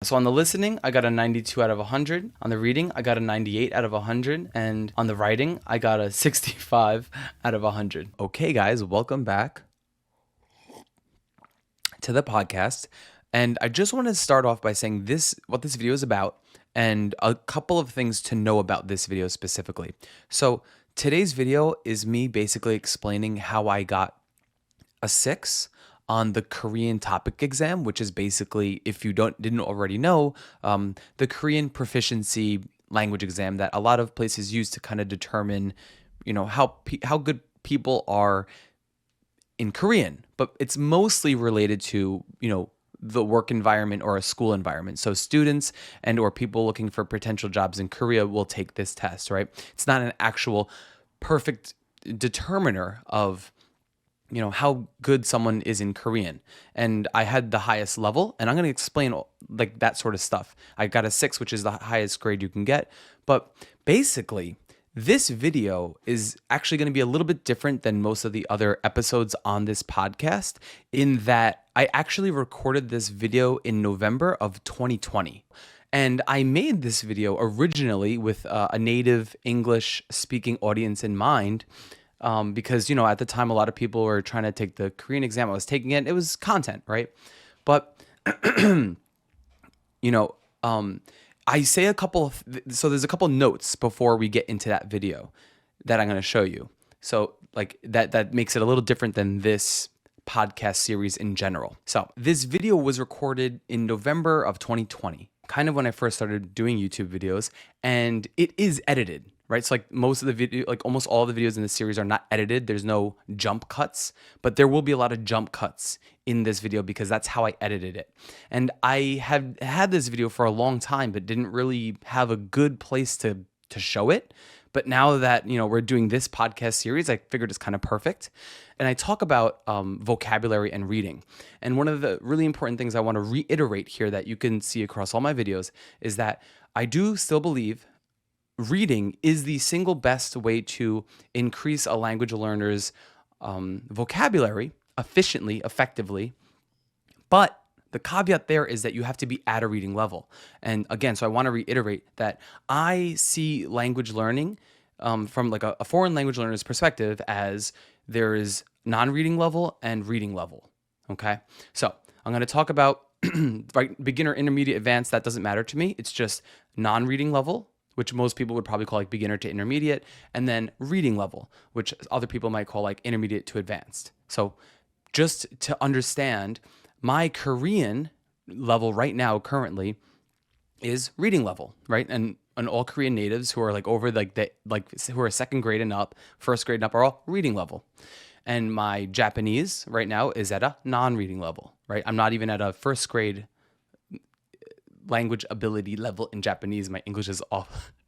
So on the listening, I got a 92 out of 100. On the reading, I got a 98 out of 100. And on the writing, I got a 65 out of 100. Okay, guys, welcome back to the podcast. And I just want to start off by saying what this video is about and a couple of things to know about this video specifically. So today's video is me basically explaining how I got a 6 on the Korean TOPIK exam, which is basically, if you didn't already know, the Korean proficiency language exam that a lot of places use to kind of determine, how good people are in Korean. But it's mostly related to, the work environment or a school environment. So students and or people looking for potential jobs in Korea will take this test, right? It's not an actual perfect determiner of how good someone is in Korean. And I had the highest level, and I'm going to explain like that sort of stuff. I got a 6, which is the highest grade you can get. But basically, this video is actually going to be a little bit different than most of the other episodes on this podcast in that I actually recorded this video in November of 2020. And I made this video originally with a native English speaking audience in mind. Because, at the time, a lot of people were trying to take the Korean exam. I was taking it. It was content, right? But, you know, I say so there's a couple notes before we get into that video that I'm going to show you. So like that makes it a little different than this podcast series in general. So this video was recorded in November of 2020, kind of when I first started doing YouTube videos, and it is edited. Right. So like most of the video, like almost all the videos in this series are not edited. There's no jump cuts, but there will be a lot of jump cuts in this video because that's how I edited it. And I have had this video for a long time, but didn't really have a good place to show it. But now that, we're doing this podcast series, I figured it's kind of perfect. And I talk about vocabulary and reading. And one of the really important things I want to reiterate here that you can see across all my videos is that I do still believe reading is the single best way to increase a language learner's vocabulary efficiently, effectively. But the caveat there is that you have to be at a reading level. And again, so I want to reiterate that I see language learning from like a foreign language learner's perspective as there is non-reading level and reading level. Okay, so I'm going to talk about right, beginner, intermediate, advanced. That doesn't matter to me. It's just non-reading level, which most people would probably call like beginner to intermediate, and then reading level, which other people might call like intermediate to advanced. So just to understand, my Korean level right now currently is reading level, right? And all Korean natives who are like over who are second grade and up, first grade and up are all reading level. And my Japanese right now is at a non-reading level, right? I'm not even at a first grade language ability level in Japanese. My English is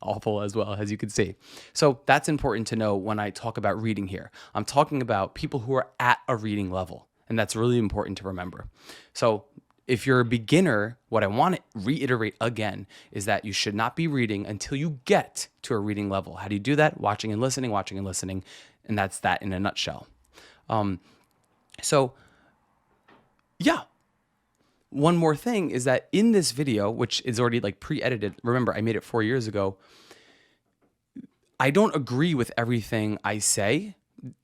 awful as well, as you can see. So that's important to know when I talk about reading here. I'm talking about people who are at a reading level, and that's really important to remember. So if you're a beginner, what I want to reiterate again is that you should not be reading until you get to a reading level. How do you do that? Watching and listening, and that's that in a nutshell. So yeah. One more thing is that in this video, which is already like pre-edited, remember I made it 4 years ago, I don't agree with everything I say.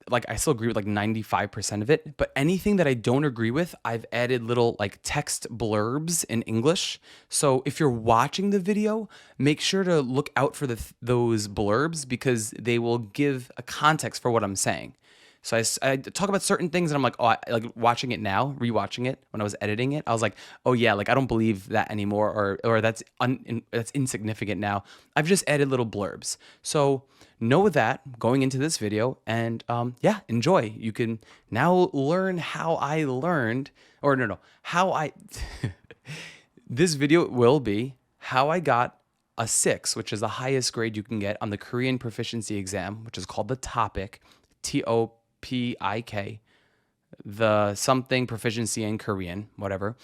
Like I still agree with like 95% of it, but anything that I don't agree with, I've added little like text blurbs in English. So if you're watching the video, make sure to look out for those blurbs because they will give a context for what I'm saying. So I talk about certain things and I'm like, oh, like watching it now, rewatching it when I was editing it, I was like, oh yeah, like I don't believe that anymore, or that's insignificant now. I've just added little blurbs. So know that going into this video, and yeah, enjoy. You can now learn how I learned, or no, how I. This video will be how I got a 6, which is the highest grade you can get on the Korean proficiency exam, which is called the TOPIK, TOPIK, the something proficiency in Korean, whatever.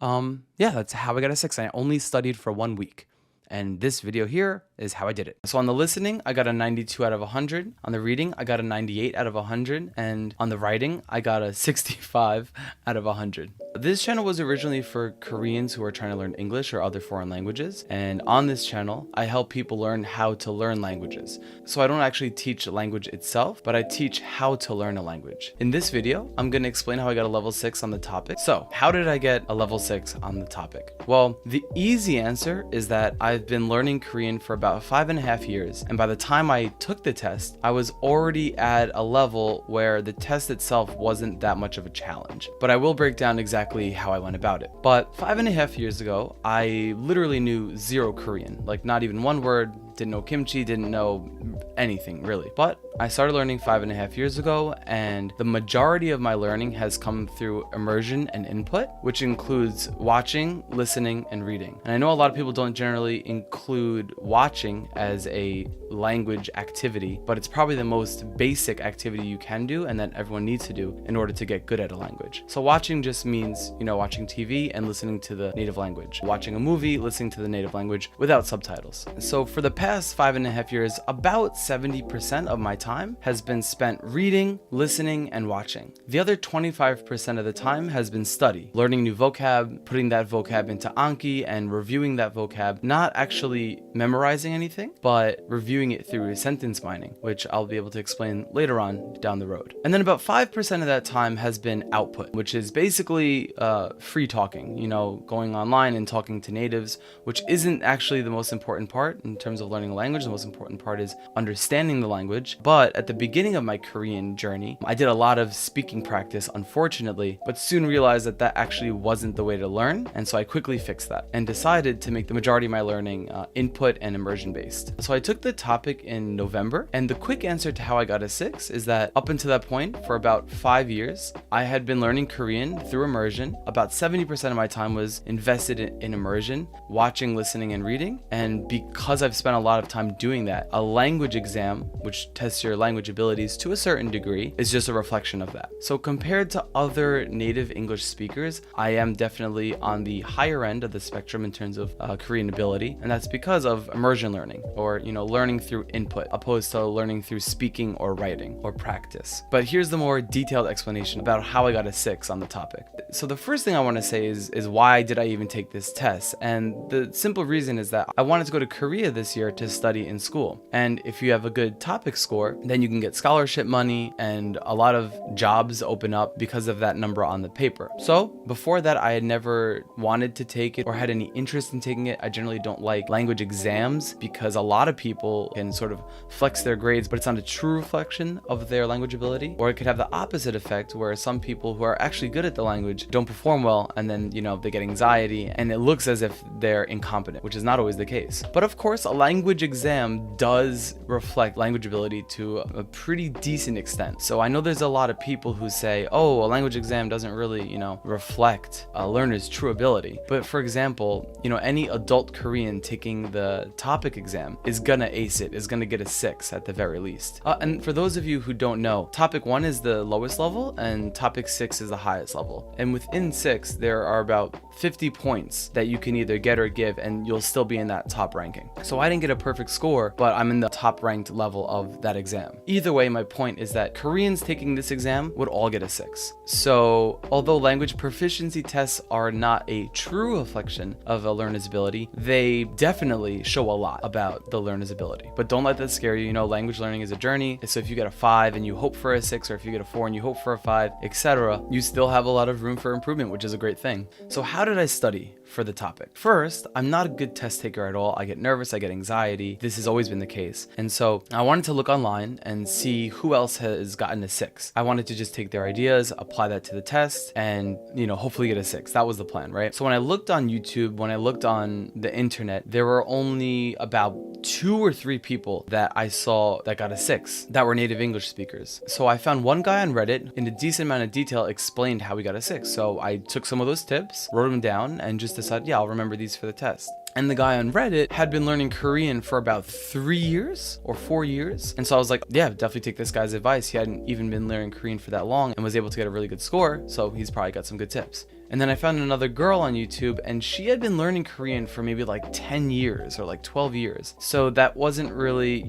Yeah, that's how I got a 6. I only studied for 1 week. And this video here is how I did it. So on the listening, I got a 92 out of 100. On the reading, I got a 98 out of 100. And on the writing, I got a 65 out of 100. This channel was originally for Koreans who are trying to learn English or other foreign languages. And on this channel, I help people learn how to learn languages. So I don't actually teach language itself, but I teach how to learn a language. In this video, I'm going to explain how I got a level 6 on the topic. So how did I get a level 6 on the topic? Well, the easy answer is that I've been learning Korean for about 5.5 years. And by the time I took the test, I was already at a level where the test itself wasn't that much of a challenge. But I will break down exactly how I went about it. But 5.5 years ago, I literally knew zero Korean, like not even one word. Didn't know kimchi, didn't know anything really. But I started learning 5.5 years ago, and the majority of my learning has come through immersion and input, which includes watching, listening, and reading. And I know a lot of people don't generally include watching as a language activity, but it's probably the most basic activity you can do and that everyone needs to do in order to get good at a language. So watching just means, watching TV and listening to the native language. Watching a movie, listening to the native language without subtitles. So for the past 5.5 years, about 70% of my time has been spent reading, listening, and watching. The other 25% of the time has been study, learning new vocab, putting that vocab into Anki and reviewing that vocab, not actually memorizing anything, but reviewing it through sentence mining, which I'll be able to explain later on down the road. And then about 5% of that time has been output, which is basically free talking, going online and talking to natives, which isn't actually the most important part in terms of learning a language. The most important part is understanding the language. But at the beginning of my Korean journey, I did a lot of speaking practice, unfortunately, but soon realized that that actually wasn't the way to learn. And so I quickly fixed that and decided to make the majority of my learning input and immersion based. So I took the topic in November, and the quick answer to how I got a 6 is that up until that point, for about 5 years, I had been learning Korean through immersion. About 70% of my time was invested in immersion, watching, listening, and reading. And because I've spent a lot of time doing that, a language exam, which tests your language abilities to a certain degree, is just a reflection of that. So compared to other native English speakers, I am definitely on the higher end of the spectrum in terms of Korean ability, and that's because of immersion learning, or learning through input, opposed to learning through speaking or writing or practice. But here's the more detailed explanation about how I got a 6 on the topic. So the first thing I want to say is why did I even take this test? And the simple reason is that I wanted to go to Korea this year to study in school. And if you have a good TOPIK score, then you can get scholarship money and a lot of jobs open up because of that number on the paper. So before that, I had never wanted to take it or had any interest in taking it. I generally don't like language exams because a lot of people can sort of flex their grades, but it's not a true reflection of their language ability. Or it could have the opposite effect where some people who are actually good at the language don't perform well, and then they get anxiety and it looks as if they're incompetent, which is not always the case. But of course, a language exam does reflect language ability to a pretty decent extent. So I know there's a lot of people who say, oh, a language exam doesn't really, reflect a learner's true ability. But for example, any adult Korean taking the TOPIK exam is gonna ace it, is gonna get a 6 at the very least. And for those of you who don't know, TOPIK 1 is the lowest level and TOPIK 6 is the highest level. And within 6, there are about 50 points that you can either get or give, and you'll still be in that top ranking. So I didn't get a perfect score, but I'm in the top ranked level of that exam. Either way, my point is that Koreans taking this exam would all get a 6. So although language proficiency tests are not a true reflection of a learner's ability, they definitely show a lot about the learner's ability. But don't let that scare you. Language learning is a journey. So if you get a 5 and you hope for a 6, or if you get a 4 and you hope for a 5, etc., you still have a lot of room for improvement, which is a great thing. So how did I study for the topic? First, I'm not a good test taker at all. I get nervous, I get anxiety. This has always been the case. And so I wanted to look online and see who else has gotten a 6. I wanted to just take their ideas, apply that to the test, and hopefully get a 6. That was the plan, right? So when I looked on YouTube, when I looked on the internet, there were only about 2 or 3 people that I saw that got a 6 that were native English speakers. So I found one guy on Reddit in a decent amount of detail explained how he got a 6. So I took some of those tips, wrote them down, and just decided, yeah, I'll remember these for the test. And the guy on Reddit had been learning Korean for about 3 years or 4 years. And so I was like, yeah, definitely take this guy's advice. He hadn't even been learning Korean for that long and was able to get a really good score. So he's probably got some good tips. And then I found another girl on YouTube, and she had been learning Korean for maybe like 10 years or like 12 years. So that wasn't really,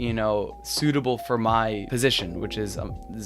suitable for my position, which is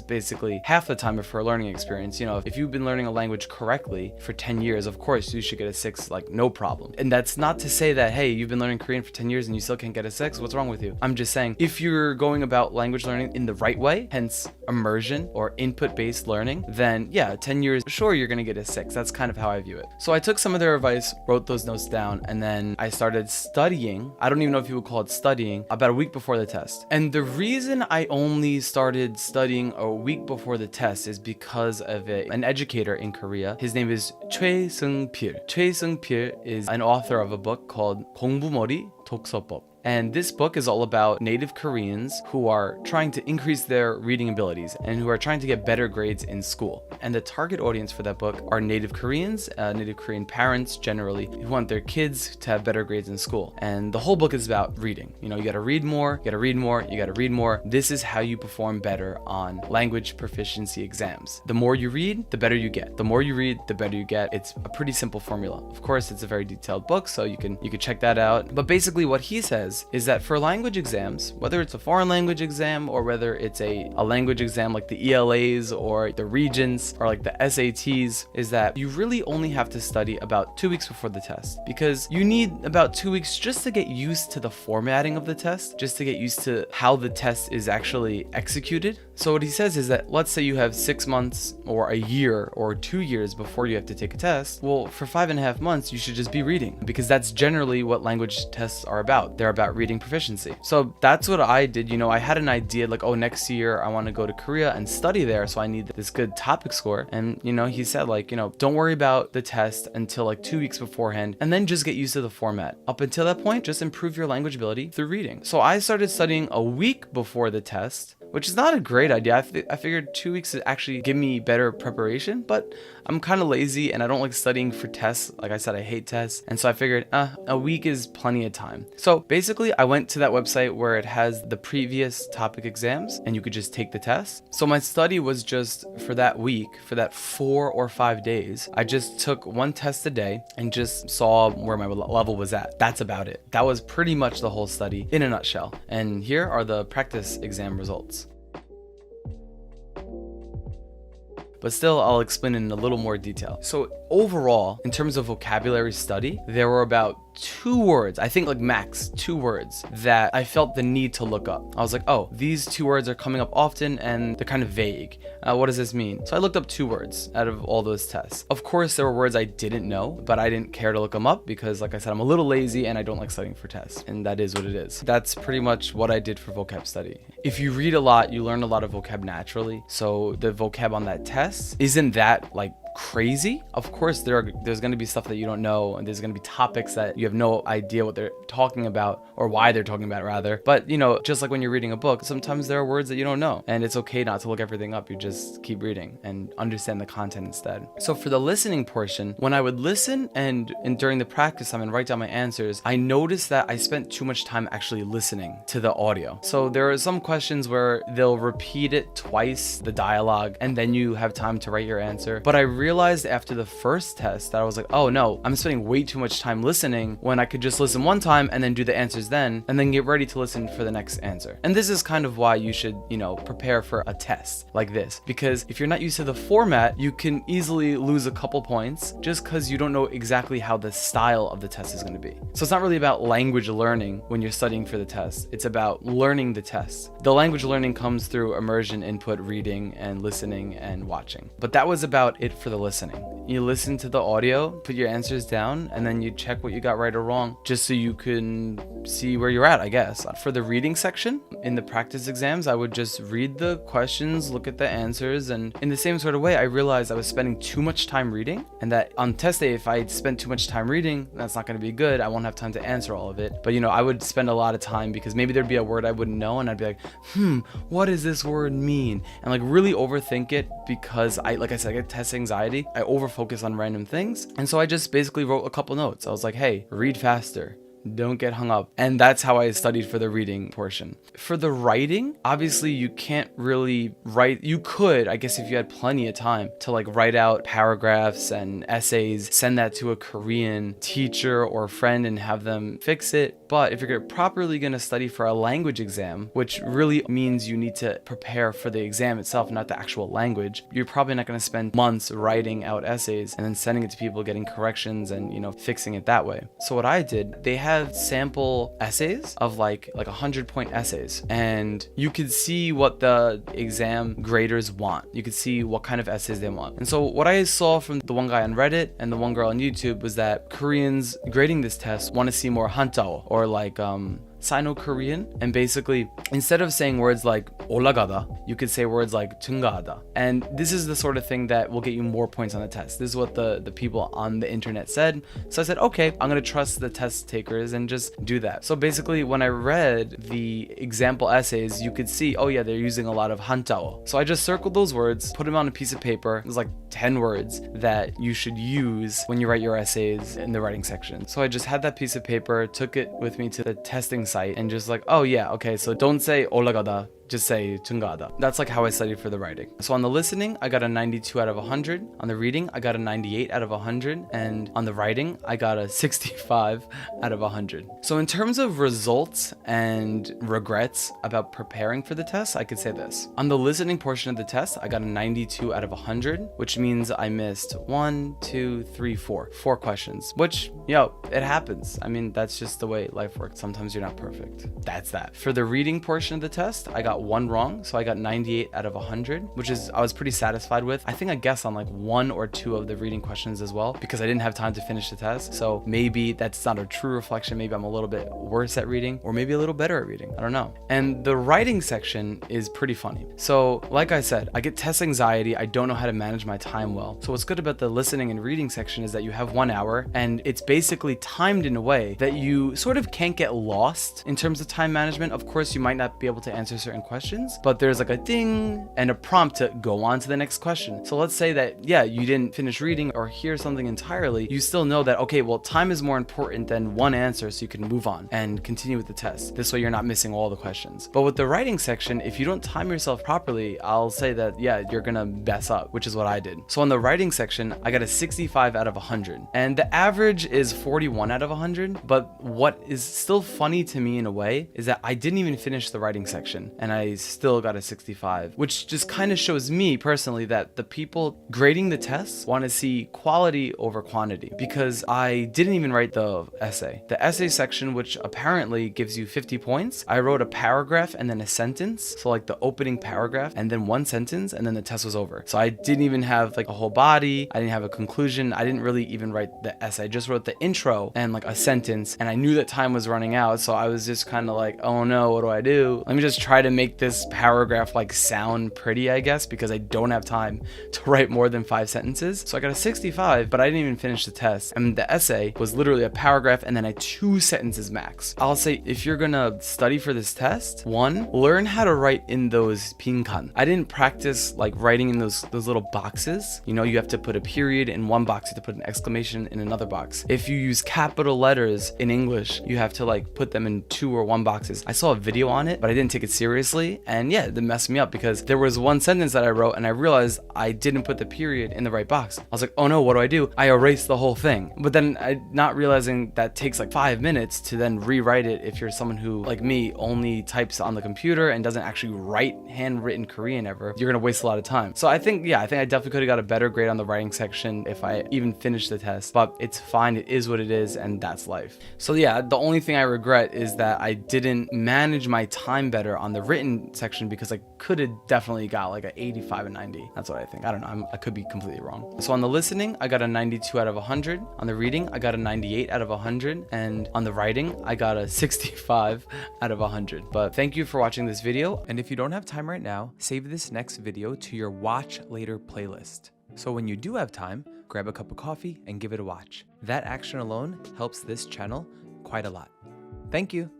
basically half the time of her learning experience. If you've been learning a language correctly for 10 years, of course you should get a 6, like no problem. And that's not to say that, hey, you've been learning Korean for 10 years and you still can't get a 6. What's wrong with you? I'm just saying, if you're going about language learning in the right way, hence immersion or input-based learning, then yeah, 10 years, sure, you're gonna get a 6. That's kind of how I view it. So I took some of their advice, wrote those notes down, and then I started studying. I don't even know if you would call it studying, about a week before the test. And the reason I only started studying a week before the test is because of an educator in Korea. His name is Choi Seung-pil. Choi Seung-pil is an author of a book called 공부머리 독서법. And this book is all about native Koreans who are trying to increase their reading abilities and who are trying to get better grades in school. And the target audience for that book are native Koreans, native Korean parents generally, who want their kids to have better grades in school. And the whole book is about reading. You gotta read more, you gotta read more, you gotta read more. This is how you perform better on language proficiency exams. The more you read, the better you get. The more you read, the better you get. It's a pretty simple formula. Of course, it's a very detailed book, so you can check that out. But basically what he says is that for language exams, whether it's a foreign language exam or whether it's a language exam like the ELAs or the Regents or like the SATs, is that you really only have to study about 2 weeks before the test, because you need about 2 weeks just to get used to the formatting of the test, just to get used to how the test is actually executed. So what he says is that, let's say you have 6 months or a year or 2 years before you have to take a test. Well, for 5.5 months, you should just be reading, because that's generally what language tests are about. They're about reading proficiency. So that's what I did. I had an idea like, oh, next year I want to go to Korea and study there, so I need this good TOPIK score. And he said like, don't worry about the test until like 2 weeks beforehand, and then just get used to the format. Up until that point, just improve your language ability through reading. So I started studying a week before the test, which is not a great idea. I figured 2 weeks would actually give me better preparation, but I'm kind of lazy and I don't like studying for tests. Like I said, I hate tests. And so I figured a week is plenty of time. So basically I went to that website where it has the previous TOPIK exams and you could just take the test. So my study was just for that week, for that 4 or 5 days, I just took one test a day and just saw where my level was at. That's about it. That was pretty much the whole study in a nutshell. And here are the practice exam results. But still, I'll explain in a little more detail. So overall, in terms of vocabulary study, there were about 2 words, I think like max 2 words, that I felt the need to look up. I was like, oh, these 2 words are coming up often and they're kind of vague. What does this mean? So I looked up 2 words out of all those tests. Of course, there were words I didn't know, but I didn't care to look them up because, like I said, I'm a little lazy and I don't like studying for tests. And that is what it is. That's pretty much what I did for vocab study. If you read a lot, you learn a lot of vocab naturally. So the vocab on that test isn't that like crazy. Of course, there's going to be stuff that you don't know, and there's going to be topics that you have no idea what they're talking about or why they're talking about rather. But just like when you're reading a book, sometimes there are words that you don't know, and it's okay not to look everything up. You just keep reading and understand the content instead. So for the listening portion, when I would listen and during the practice time and write down my answers, I noticed that I spent too much time actually listening to the audio. So there are some questions where they'll repeat it twice, the dialogue, and then you have time to write your answer. But I realized after the first test that I was like, oh no, I'm spending way too much time listening when I could just listen one time and then do the answers then, and then get ready to listen for the next answer. And this is kind of why you should, prepare for a test like this, because if you're not used to the format, you can easily lose a couple points just because you don't know exactly how the style of the test is going to be. So it's not really about language learning when you're studying for the test. It's about learning the test. The language learning comes through immersion, input, reading, and listening and watching. But that was about it for the listening. You listen to the audio, put your answers down, and then you check what you got right or wrong, just so you can see where you're at, I guess. For the reading section, in the practice exams, I would just read the questions, look at the answers, and in the same sort of way, I realized I was spending too much time reading, and that on test day, if I spent too much time reading, that's not going to be good. I won't have time to answer all of it. But I would spend a lot of time because maybe there'd be a word I wouldn't know, and I'd be like, what does this word mean? And like really overthink it, because I get test anxiety. I overfocus on random things. And so I just basically wrote a couple notes. I was like, hey, read faster, Don't get hung up. And that's how I studied for the reading portion. For the writing, obviously you can't really write. You could, I guess, if you had plenty of time to like write out paragraphs and essays, send that to a Korean teacher or friend and have them fix it. But if you're properly going to study for a language exam, which really means you need to prepare for the exam itself, not the actual language, you're probably not going to spend months writing out essays and then sending it to people, getting corrections and, fixing it that way. So what I did, they have sample essays of like 100-point essays, and you could see what the exam graders want. You could see what kind of essays they want. And so what I saw from the one guy on Reddit and the one girl on YouTube was that Koreans grading this test want to see more hantao, or like Sino-Korean, and basically instead of saying words like 올라가다, you could say words like 증가하다. And this is the sort of thing that will get you more points on the test. This is what the people on the internet said. So I said, okay, I'm gonna trust the test takers and just do that. So basically when I read the example essays, you could see, oh yeah, they're using a lot of hantao. So I just circled those words, put them on a piece of paper. There's like 10 words that you should use when you write your essays in the writing section. So I just had that piece of paper, took it with me to the testing site, and just like, oh yeah, okay, so don't say 올라가다, just say 증가하다. That's like how I studied for the writing. So on the listening, I got a 92 out of 100. On the reading, I got a 98 out of 100. And on the writing, I got a 65 out of 100. So in terms of results and regrets about preparing for the test, I could say this. On the listening portion of the test, I got a 92 out of 100, which means I missed 4 questions, which, it happens. I mean, that's just the way life works. Sometimes you're not perfect. That's that. For the reading portion of the test, I got 1 wrong, so I got 98 out of 100, which I was pretty satisfied with. I think I guessed on like 1 or 2 of the reading questions as well, because I didn't have time to finish the test. So maybe that's not a true reflection. Maybe I'm a little bit worse at reading, or maybe a little better at reading. I don't know. And the writing section is pretty funny. So like I said, I get test anxiety. I don't know how to manage my time well. So what's good about the listening and reading section is that you have 1 hour, and it's basically timed in a way that you sort of can't get lost in terms of time management. Of course, you might not be able to answer certain questions, but there's like a ding and a prompt to go on to the next question. So let's say that, you didn't finish reading or hear something entirely. You still know that, okay, well, time is more important than one answer, so you can move on and continue with the test. This way you're not missing all the questions. But with the writing section, if you don't time yourself properly, I'll say that, you're gonna mess up, which is what I did. So on the writing section, I got a 65 out of 100. And the average is 41 out of 100. But what is still funny to me in a way is that I didn't even finish the writing section, and I still got a 65, which just kind of shows me personally that the people grading the tests want to see quality over quantity, because I didn't even write the essay. The essay section, which apparently gives you 50 points, I wrote a paragraph and then a sentence. So like the opening paragraph and then 1 sentence, and then the test was over. So I didn't even have like a whole body. I didn't have a conclusion. I didn't really even write the essay. I just wrote the intro and like a sentence, and I knew that time was running out. So I was just kind of like, oh no, what do I do? Let me just try to make this paragraph like sound pretty, I guess, because I don't have time to write more than 5 sentences. So I got a 65, but I didn't even finish the test. And the essay was literally a paragraph and then a 2 sentences max. I'll say, if you're gonna study for this test, 1, learn how to write in those 빈칸. I didn't practice like writing in those little boxes. You have to put a period in one box, you have to put an exclamation in another box. If you use capital letters in English, you have to like put them in 2 or 1 boxes. I saw a video on it, but I didn't take it seriously. And that messed me up, because there was 1 sentence that I wrote and I realized I didn't put the period in the right box. I was like, oh no, what do? I erased the whole thing. But then not realizing that takes like 5 minutes to then rewrite it. If you're someone who, like me, only types on the computer and doesn't actually write handwritten Korean ever, you're gonna waste a lot of time. So I think I definitely could have got a better grade on the writing section if I even finished the test, but it's fine. It is what it is, and that's life. So the only thing I regret is that I didn't manage my time better on the written section, because I could have definitely got like an 85 and 90. That's what I think. I don't know. I could be completely wrong. So on the listening, I got a 92 out of 100. On the reading, I got a 98 out of 100. And on the writing, I got a 65 out of 100. But thank you for watching this video. And if you don't have time right now, save this next video to your watch later playlist. So when you do have time, grab a cup of coffee and give it a watch. That action alone helps this channel quite a lot. Thank you.